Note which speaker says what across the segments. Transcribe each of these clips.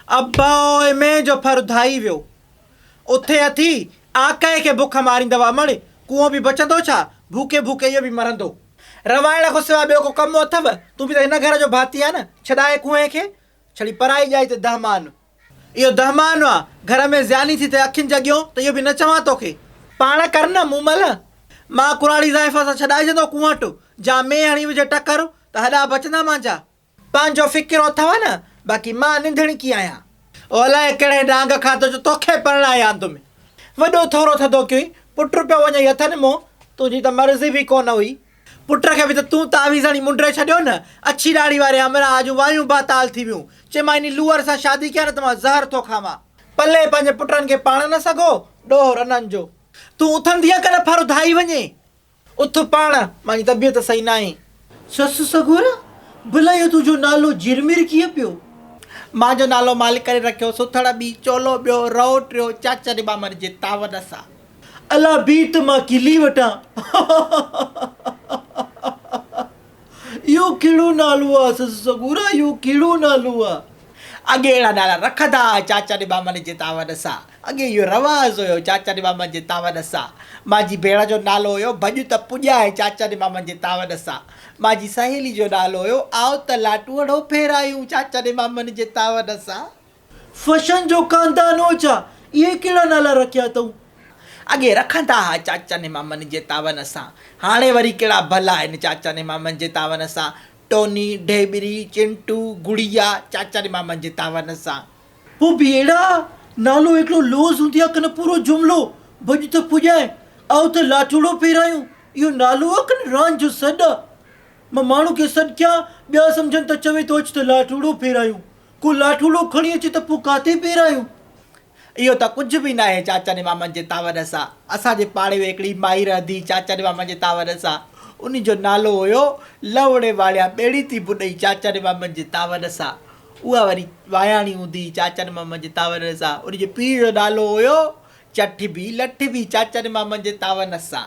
Speaker 1: अब्बा में जो फरुधाई वियो उथे अथी आकाए के बुख मारींदव मण कुओं भी बचंदो छा भूखे भूखे इहो भी मरंदो। रवाइण खां सवाइ ॿियो को कमु अथव? तूं बि त हिन घर जो भाती आहे न। छॾाए कुएं खे छड़ी पराई जाइ ते दहमान। इहो दहमान आहे घर में ज़्यानी थी ते अखियुनि जॻियो त इहो बि न चवां तोखे पाण कर न मूमल। मां कुराड़ी ज़ाइफ़ा सां छॾाइजंदो कुआं वटि जा में हणी विझे टकर त हेॾा बचंदा मुंहिंजा। पंहिंजो फ़िकिरो अथव न। बाक़ी मां निंधणी की आहियां। ओ अलाए कहिड़े डांग खाधो जो तोखे परणाया आंद में वॾो थोरो थधो कई पुटु पियो वञे हथनि मों। तुंहिंजी त मर्ज़ी बि कोन हुई। पुट खे बि त तूं तावीज़ हणी मुंडे छॾियो न। अछी ॾाढ़ी वारे हमरा अॼु वायूं बाताल थी वियूं। चए मां इन लूअर सां शादी कयां न त मां ज़हर थो खावां। पले पंहिंजे पुटनि खे पाण न सघो ॾोहो रननि जो। तूं उथंदी आहे कर फरुधाई वञे उथ पाण। मुंहिंजी तबियत सही न आहे। ससु सगुर भला इहो तुंहिंजो नालो जिरमिर कीअं पियो? मांजो नालो मालिक करे रखियो सुथड़ बि चोलो ॿियो रओ टियो चाचा जे बामर जे तावड़ सां। अला बी त मां किली वटां। इहो कहिड़ो नालो आहे ससु सगुरा? इहो कहिड़ो नालो आहे? अॻे अहिड़ा नाला रखंदा चाचा जे बामन जे तावड़ सां। अॻे इहो रवाज़ हुयो चाचा जे बामन जे तावड़ सां। मुंहिंजी भेण जो नालो हुयो भॼ त पुॼाए चाचा जे बामन जे तावड़ सां। मुंहिंजी सहेली जो नालो हुयो आओ त लाटूअड़ो फेरायूं चाचा जे बामन जे तावड़ सां। फशन जो खानदान हो छा? इहे कहिड़ा नाला रखिया अथऊं? अॻे रखंदा हुआ चाचा ने मामन जे तावन सां। हाणे वरी कहिड़ा भला आहिनि चाचा ने मामन जे तावन सां। टोनी ढेबरी चिंटू गुड़िया चाचा जे मामन जे तावन सां। पोइ बि अहिड़ा नालो हिकिड़ो लोज़ हूंदी आहे कन पूरो जुमिलो भॼ त पुॼाए आओ त लाठूड़ो फेरायूं। इहो नालो आहे कन रांदि जो सॾु आहे। मां माण्हू खे सॾु कयां ॿिया सम्झनि त चवे थो अच त लाठूड़ो फेरायूं। को लाठूड़ो खणी अचे त पोइ काथे फेरायूं? इहो त कुझु बि न आहे चाचा जे मामन जे तावड़ सां। असांजे पाड़े में हिकिड़ी माई रहंदी चाचा जे मामन जे तावड़ सां। उन जो नालो हुयो लवड़े वालिया ॿेड़ी थी बुॾई चाचा जे मामन जे तावड़ सां। उहा वरी वायाणी हूंदी चाचा जे मामन जे तावड़ सां। उनजे पीउ जो नालो हुयो चठ बि लठ बि चाचा जे मामन जे तावन सां।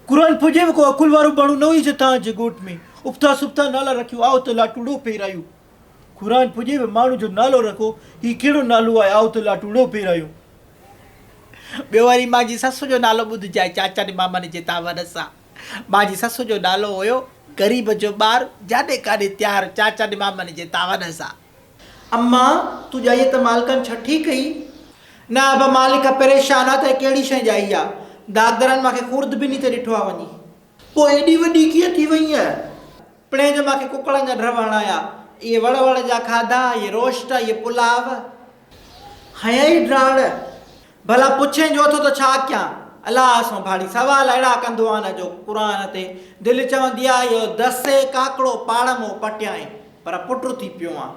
Speaker 1: क़ुर पुॼेव को अकुल वारो माण्हू न हुई तव्हांजे ॻोठ में? उफ़्ता सुफ़्ता नाला रखियो आओ त लाटूड़ो फेरायूं। क़ुर पुॼेव माण्हू जो नालो रखो हीउ कहिड़ो नालो आहे आओ त लाटूड़ो फेरायूं। ॿियो वरी मुंहिंजी ससु जो नालो ॿुधिजाए चाचा जे मामन जे तावड़ सां। मुंहिंजी ससु जो नालो हुयो ग़रीब जो ॿारु जाॾे काॾे तयारु चाचा जे मामन जे तावड़ सां। अम्मा तूं ॼाई त मालिकनि छठी कई? न अब मालिक परेशान आहे त कहिड़ी शइ ॼाई आहे। दागदरनि मूंखे खुर्द बि न ॾिठो आहे वञी। पोइ एॾी वॾी कीअं थी वई आहे? पिणे जो मूंखे कुकड़नि जा ड्र वणाया। इहे वड़ वड़ जा खाधा इहे रोस्ट इहे पुलाव हया ई ड्राड़। भला पुछे जो थो त छा कयां? अलाह सो भाड़ी सवाल अहिड़ा कंदो आहे न जो क़ुर ते दिलि चवंदी आहे इहो दसे काकड़ो पाण मो पटियाए पर पुटु थी पियो आहे।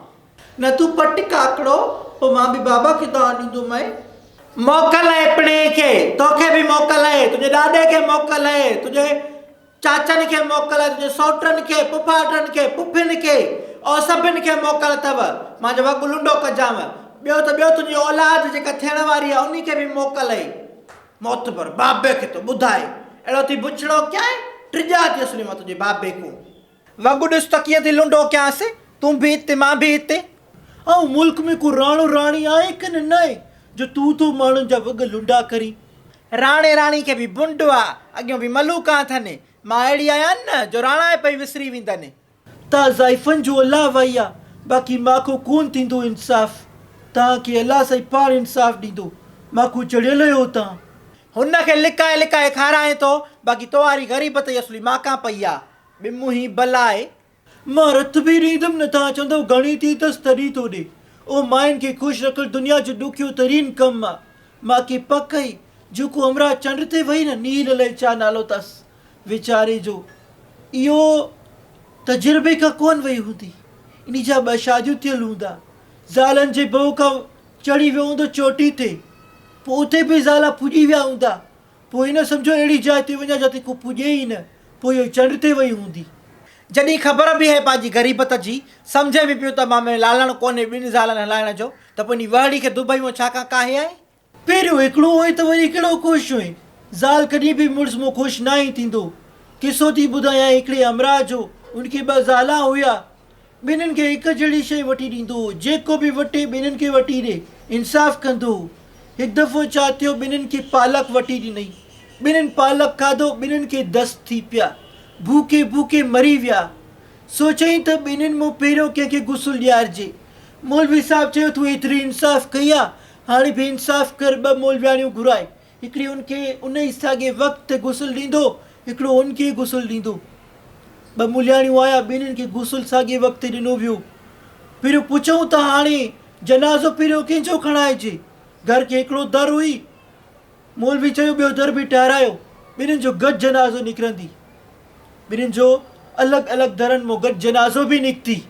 Speaker 1: न तूं पट काकड़ो पोइ मां बि बाबा खे तव्हां ॾींदोमांइ। मोकल आहे पिणे खे तोखे बि मोकल आहे तुंहिंजे ॾाॾे खे मोकल आहे तुंहिंजे चाचनि खे मोकल आहे तुंहिंजे सौटनि खे पुफाटनि खे पुफियुनि खे और सभिनि खे मोकल अथव। मां जो वॻु लुंडो कजांव। ॿियो त ॿियो तुंहिंजी औलाद जेका थियण वारी आहे उन खे बि मोकल आहे। मोतबर बाबे खे तो ॿुधाए अहिड़ो थी बुछड़ो कयां टिजा थी असली मां तुंहिंजे बाबे को वॻु ॾिस त कीअं थी लुंडो कयांसि। तूं बि हिते मां बि हिते। ऐं मुल्क में को राणो राणी आहे की न आहे जो तूं तो माण्हुनि जा वॻ लुंडा करी? राणे राणी खे बि बुंड आहे अॻियों बि मलूका अथनि। मां अहिड़ी आहियां न जो राणा पई विसरी वेंदनि। तव्हां ज़ाइफ़नि जो अलाह वई आहे बाक़ी मां कोन थींदो इंसाफ़। तव्हांखे अलाह साईं पाण इंसाफ़ ॾींदो। मां को चढ़ियल आहियो तव्हां। हुनखे लिकाए लिकाए खाराए थो बाक़ी तोवारी ग़रीबत ई असली मां पई आहे। ॿिमू ही भला आहे। मां रत बि ॾींदुमि न तव्हां चवंदव घणी थी अथसि तॾहिं थो ॾे। ओ माइनि खे ख़ुशि रखणु दुनिया जो ॾुखियो तरीन कमु आहे। मूंखे पक ई जेको हमरा चंड ते वई न नील अलाए छा नालो अथसि वीचारे जो इहो तजुर्बे खां कोन वई हूंदी। इन जा 2 शादियूं थियल हूंदा। ज़ालनि जे बहू खां चढ़ी वियो हूंदो चोटी ते पोइ उते बि ज़ाला पुॼी विया हूंदा। पोइ हिन सम्झो अहिड़ी जाइ ते वञा जिते को पुॼे ई न। पोइ इहो चंड ते वई हूंदी। जॾहिं ख़बर बि आहे पंहिंजी ग़रीबत जी सम्झे बि पियो त मां में लालण कोन्हे 2 ज़ालनि हलाइण जो त पोइ इन वहड़ी खे दुबई में छा काहे आहे? पहिरियों हिकिड़ो हुए त वरी कहिड़ो ख़ुशि हुई। ज़ाल कॾहिं बि मुड़ुस मूं ख़ुशि न ई थींदो। किसो थी ॿुधायां हिकिड़े हमरा जो उनखे 2 ज़ाला हुया। ॿिन्हिनि खे हिकु जहिड़ी शइ वठी ॾींदो, जेको बि वठे ॿिन्हिनि खे वठी ॾे, इंसाफ़ कंदो। हिकु दफ़ो छा थियो, ॿिन्हिनि खे पालक वठी ॾिनई, ॿिन्हिनि पालक खाधो, ॿिन्हिनि खे दस्त थी पिया, भूखे भूखे मरी विया। सोचई त ॿिन्हिनि मूं पहिरियों कंहिंखे गुसुल ॾियारिजे। मौलवी साहिबु चयो तूं एतिरी इंसाफ़ कई आहे, हाणे बि इंसाफ़ कर, 2 मौलवियाणियूं घुराए, हिकिड़ी उनखे उन ई साॻे वक़्त ते गुसुल ॾींदो, हिकिड़ो उनखे गुसुल ॾींदो। 2 मौलवियाणियूं आया, ॿिन्हिनि खे गुसुल साॻे वक़्त ते ॾिनो वियो। पहिरियों पुछूं त हाणे जनाज़ो पहिरियों कंहिंजो खणाइजे? घर खे हिकिड़ो दर हुई, मौलवी चयो ॿियो दर बि ठाहिरायो, ॿिन्हिनि जो गॾु जनाज़ो निकिरंदी, ॿिन्हिनि जो अलॻि अलॻि दरनि मां गॾु जनाज़ो बि निकिती।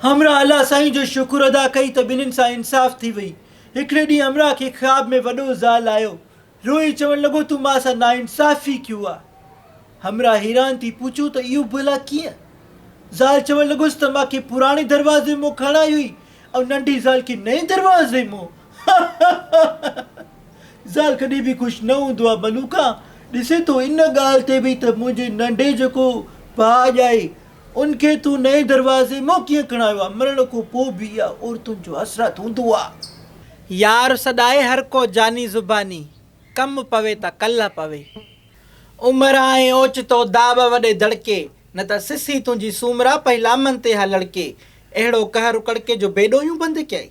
Speaker 1: हमरा अलाह साईं जो शुक्र अदा कई त ॿिन्हिनि सां इंसाफ़ थी वई। हिकिड़े ॾींहुं हमरा खे ख़्वाब में वॾो ज़ाल आयो, रोई चवणु लॻो तूं मां सां नाइंसाफ़ी कयो आहे। हमरा हैरान थी पुछूं त इहो भला कीअं? ज़ाल चवणु लॻुसि त मूंखे पुराणे दरवाज़े मां खणाई हुई ऐं नंढी ज़ाल खे नए दरवाज़े मां। ज़ाल कॾहिं बि ख़ुशि न हूंदो आहे मलूका, ॾिसे थो इन ॻाल्हि ते बि त मुंहिंजे नंढे जेको भाउ आहे उनखे तूं नए दरवाज़े मां कीअं खणायो आहे। मरण खां पोइ बि इहा औरतुनि जो हसरत हूंदो आहे। यार सदाए हर को जानी ज़ुबानी, कम पवे त कल्ह पवे। उमिरि आहे ओचितो दाब वॾे धड़के, न त सिसी तुंहिंजी सूमरा पई लामन ते हलड़के। अहिड़ो कहर कड़के जो बेॾोहियूं बंदि कयई।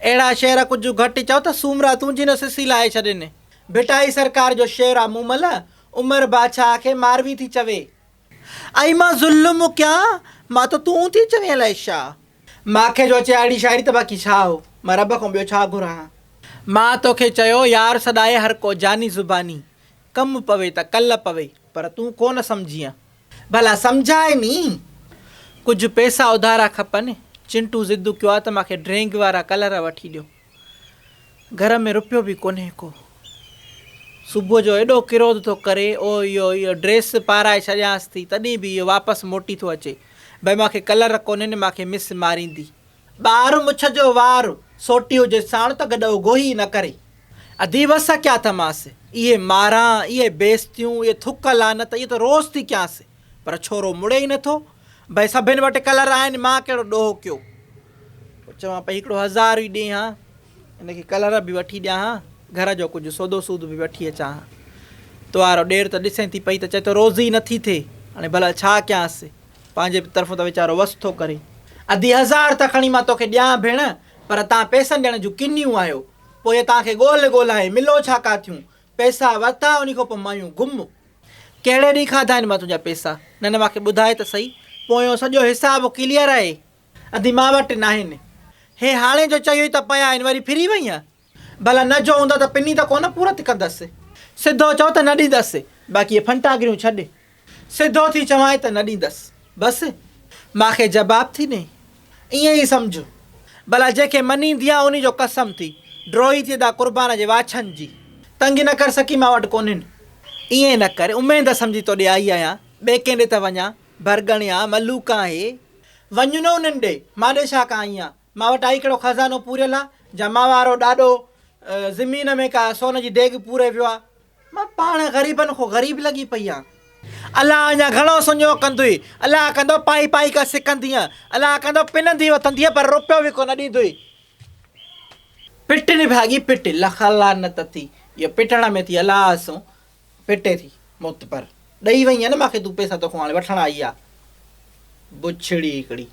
Speaker 1: अहिड़ा शेर कुझु घटि चओ त सूमरा तुंहिंजी न सिसी लाहे छॾनि। भिटाई सरकार जो शेर आहे मूमल, उमिरि बादशाह खे मारवी थी चवे। आई मां ज़ुल्म कयां, मां त तूं थी चवे अलाए छा। मूंखे जो अचे अहिड़ी शाइरी त बाक़ी छा हो, मां रब खां ॿियो छा घुरां। मां तोखे चयो यार सदाए हर को जानी ज़ुबानी, कम पवे त कल्ह पवे, पर तूं कोन सम्झीअ। भला सम्झाए नी। कुझु पैसा उधारा खपनि, चिंटू ज़िद कयो आहे त मूंखे ड्रेंग वारा कलर वठी ॾियो। घर में रुपियो बि कोन्हे को। सुबुह जो एॾो किरोध थो करे, ओ इहो ड्रेस पाराए छॾियांसि थी, तॾहिं बि इहो वापसि मोटी थो अचे। भई मूंखे कलर कोन्हनि, मूंखे मिस मारींदी। ॿार मुछ जो वार सोटी हुजे साण त गॾो गोही न करे। अधी वस क्या थमांसि, इहे मारां, इहे बेइज़तियूं, इहे थुक लानत, इहे त रोज़ थी कयांसि, पर छोरो मुड़े ई नथो। भई सभिनि वटि कलर आहिनि, मां कहिड़ो ॾोहो कयो। चवां पई हिकिड़ो 1000 ई ॾिए हा, हिनखे कलर बि वठी ॾियां हा, घर जो कुझु सौदो सूद बि वठी अचां हा। तुवारो ॾेर त ॾिसे थी पई त चए थो रोज़ ई नथी थिए, हाणे भला छा कयांसि। पंहिंजे तरफ़ां त वीचारो वस थो करे। अधी 1000 त खणी मां तोखे ॾियां भेण, पर तव्हां पैसनि ॾियण जूं किनियूं आहियो। पोइ तव्हांखे ॻोल्हाए मिलो छा काथियूं, पैसा वरिता उन खां पोइ मायूं गुम। कहिड़े ॾींहुं खाधा आहिनि मां तुंहिंजा पैसा? न मूंखे ॿुधाए त सही, पोयों सॼो हिसाबु क्लियर आहे। अधी मां वटि न आहिनि। हे हाणे जो चयो त पिया आहिनि, वरी फिरी वई आहे। भला न जो हूंदो त पिनी त कोन पूरत कंदसि। सिधो चओ त न ॾींदसि, बाक़ी इहे फंटागिरियूं छॾे। सिधो थी चवां त न ॾींदसि, बसि मूंखे जवाबु थी ॾे। ईअं ई सम्झो। भला जंहिंखे मञींदी आहे उन जो कसम थी, ड्रोही थी दा क़ुर्बान जे वाछनि जी। तंग न कर सकी मां वटि कोन्हनि। ईअं न करे, उमेद सम्झी तोॾे आई आहियां, ॿिए कंहिं ॾे त वञा, भरगणिया मलूका आहे। वञ न उन्हनि ॾे, मां ॾे छा कहां आहियां। मां वटि आई कहिड़ो खज़ानो पूरियल आहे, जमा वारो ॾाढो ज़मीन में का सोन जी देॻ पूरे वियो आहे। मां पाण ग़रीबनि खां ग़रीब लॻी पई आहियां। अलाह अञा घणो सुञो कंदुई, अलाह कंदो पाई पाई का सिकंदीअ, अलाह कंदो पिनंदी वठंदीअ, पर रुपियो बि कोन ॾींदुई। पिट निभागी पिट, लख लानत थी। इहो पिटण में थी अलाह सां पिटे थी मुत, पर ॾेई वई आहे न मूंखे तूं पैसा तोखां हाणे वठण आई आहे। बुछड़ी हिकिड़ी।